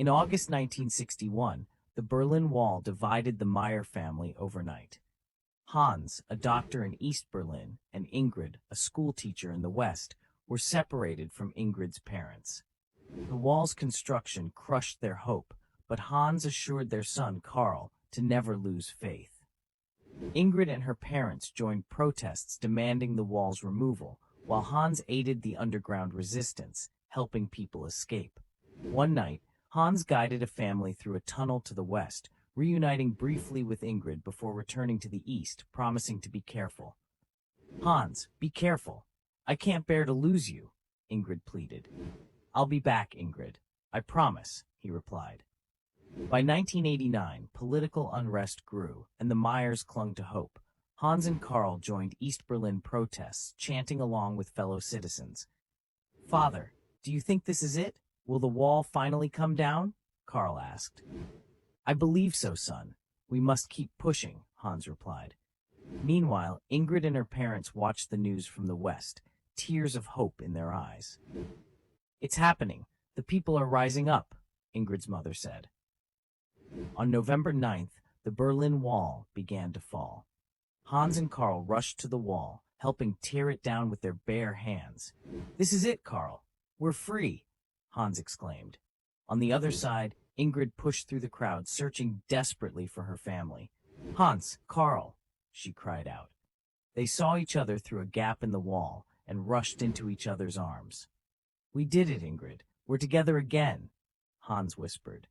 In August 1961, the Berlin Wall divided the Meyer family overnight. Hans, a doctor in East Berlin, and Ingrid, a schoolteacher in the West, were separated from Ingrid's parents. The wall's construction crushed their hope, but Hans assured their son Karl to never lose faith. Ingrid and her parents joined protests demanding the wall's removal, while Hans aided the underground resistance, helping people escape. One night, Hans guided a family through a tunnel to the west, reuniting briefly with Ingrid before returning to the east, promising to be careful. "Hans, be careful. I can't bear to lose you," Ingrid pleaded. "I'll be back, Ingrid. I promise," he replied. By 1989, political unrest grew, and the Meyers clung to hope. Hans and Karl joined East Berlin protests, chanting along with fellow citizens. "Father, do you think this is it? Will the wall finally come down?" Karl asked. "I believe so, son. We must keep pushing," Hans replied. Meanwhile, Ingrid and her parents watched the news from the west, tears of hope in their eyes. "It's happening. The people are rising up," Ingrid's mother said. On November 9th, the Berlin Wall began to fall. Hans and Karl rushed to the wall, helping tear it down with their bare hands. "This is it, Karl. We're free," Hans exclaimed. On the other side, Ingrid pushed through the crowd, searching desperately for her family. "Hans, Karl," she cried out. They saw each other through a gap in the wall and rushed into each other's arms. "We did it, Ingrid. We're together again," Hans whispered.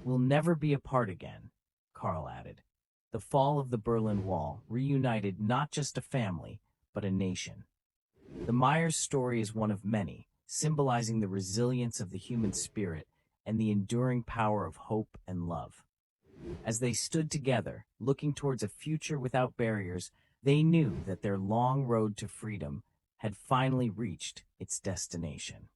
"We'll never be apart again," Karl added. The fall of the Berlin Wall reunited not just a family, but a nation. The Myers story is one of many, symbolizing the resilience of the human spirit and the enduring power of hope and love. As they stood together, looking towards a future without barriers, they knew that their long road to freedom had finally reached its destination.